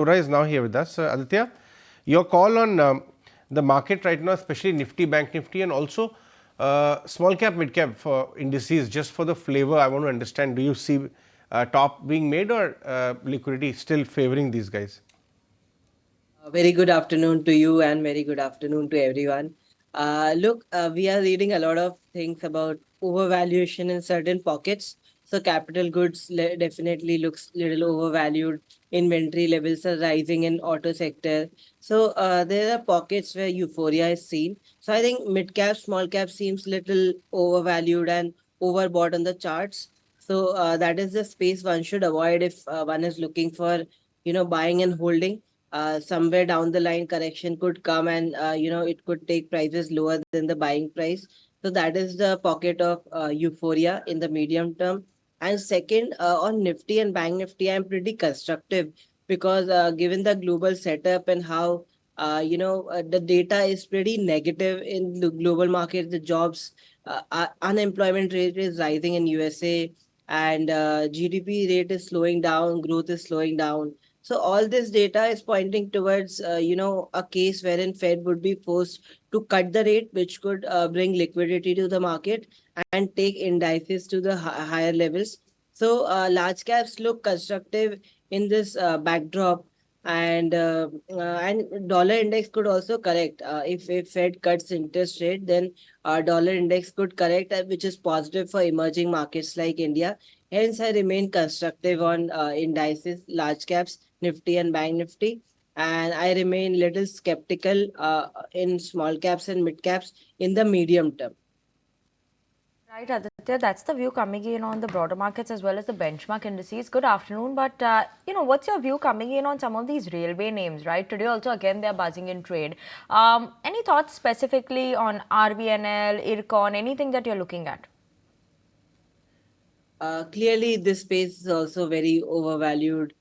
Arora is now here with us. Aditya, your call on the market right now, especially Nifty, Bank Nifty, and also small cap, mid cap for indices, just for the flavor, I want to understand, do you see top being made or liquidity still favoring these guys? Very good afternoon to you and very good afternoon to everyone. Look, we are reading a lot of things about overvaluation in certain pockets. So capital goods definitely looks little overvalued. Inventory levels are rising in auto sector. So there are pockets where euphoria is seen. So I think mid cap, small cap seems little overvalued and overbought on the charts. So that is the space one should avoid if one is looking for buying and holding. Somewhere down the line correction could come and it could take prices lower than the buying price. So that is the pocket of euphoria in the medium term. And second, on Nifty and Bank Nifty, I'm pretty constructive because given the global setup and how the data is pretty negative in the global market. The jobs unemployment rate is rising in USA, and GDP rate is slowing down, growth is slowing down. So all this data is pointing towards, a case wherein Fed would be forced to cut the rate, which could bring liquidity to the market and take indices to the higher levels. So large caps look constructive in this backdrop, and dollar index could also correct if Fed cuts interest rate, then dollar index could correct, which is positive for emerging markets like India. Hence, I remain constructive on indices, large caps, Nifty and Bank Nifty. And I remain little skeptical in small caps and mid caps in the medium term. Right, Aditya, that's the view coming in on the broader markets as well as the benchmark indices. Good afternoon, but what's your view coming in on some of these railway names, right? Today also, again, they're buzzing in trade. Any thoughts specifically on RVNL, IRCON, anything that you're looking at? Clearly, this space is also very overvalued.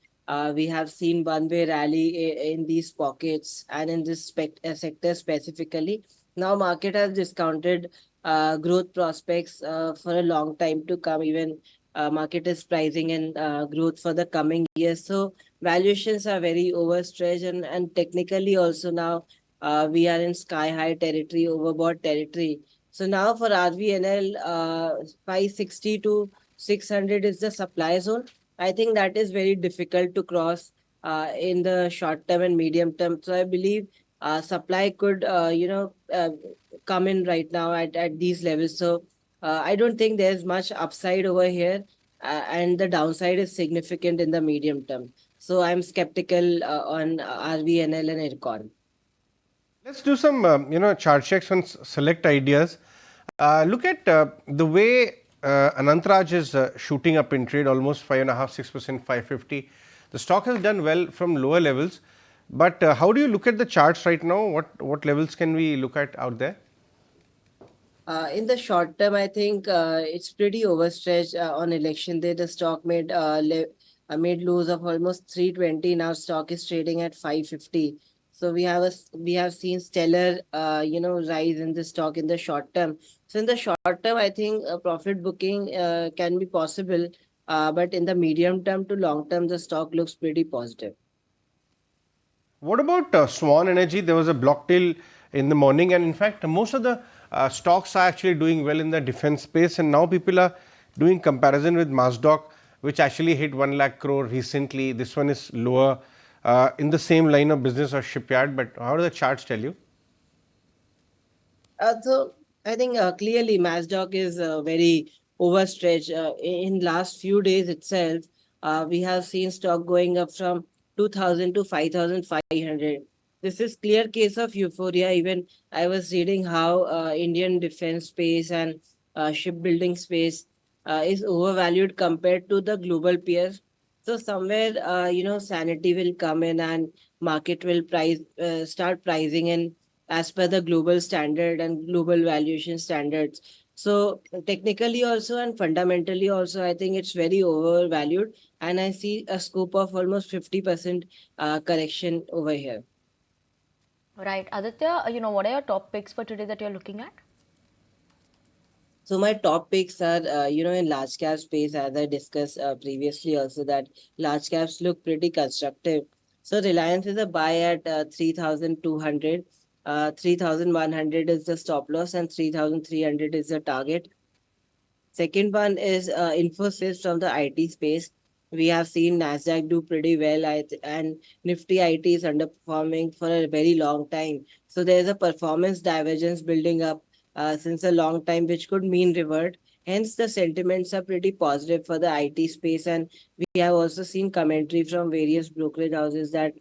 We have seen one-way rally in these pockets and in this sector specifically. Now, market has discounted growth prospects for a long time to come. Even market is pricing in growth for the coming years. So valuations are very overstretched, and technically also now we are in sky-high territory, overbought territory. So now for RVNL, 560 to 600 is the supply zone. I think that is very difficult to cross in the short term and medium term. So I believe supply could, come in right now at these levels. So I don't think there's much upside over here, and the downside is significant in the medium term. So I'm skeptical on RVNL and IRCON. Let's do some chart checks on select ideas. Look at the way Anantraj is shooting up in trade, almost 5.5-6%, 550. The stock has done well from lower levels, but how do you look at the charts right now? What levels can we look at out there? In the short term, I think it's pretty overstretched. On election day, the stock made lows of almost 320. Now stock is trading at 550. So we have seen stellar rise in the stock in the short term. So in the short term, I think profit booking can be possible, but in the medium term to long term, the stock looks pretty positive. What about Swan Energy? There was a block till in the morning, and in fact, most of the stocks are actually doing well in the defense space, and now people are doing comparison with Masdok, which actually hit 1 lakh crore recently. This one is lower in the same line of business or shipyard, but how do the charts tell you? So I think clearly Masdok is very overstretched. In last few days itself, we have seen stock going up from 2,000 to 5,500. This is clear case of euphoria. Even I was reading how Indian defense space and shipbuilding space is overvalued compared to the global peers. So somewhere, sanity will come in and market will start pricing in as per the global standard and global valuation standards. So technically also and fundamentally also, I think it's very overvalued, and I see a scope of almost 50% correction over here. Right. Aditya, what are your top picks for today that you're looking at? So my top picks are, in large cap space, as I discussed previously also, that large caps look pretty constructive. So Reliance is a buy at 3,200. 3,100 is the stop loss and 3,300 is the target. Second one is Infosys from the IT space. We have seen Nasdaq do pretty well, and Nifty IT is underperforming for a very long time. So there's a performance divergence building up since a long time, which could mean revert. Hence, the sentiments are pretty positive for the IT space, and we have also seen commentary from various brokerage houses that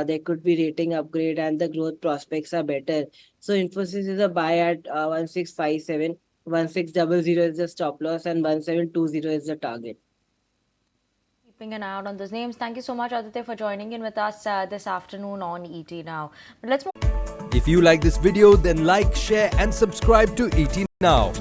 there could be rating upgrade and the growth prospects are better. So Infosys is a buy at 1657. 1600 is the stop loss and 1720 is the target. Keeping an eye out on those names. Thank you so much, Aditya, for joining in with us this afternoon on ET Now. But let's move. If you like this video, then like, share and subscribe to ET Now.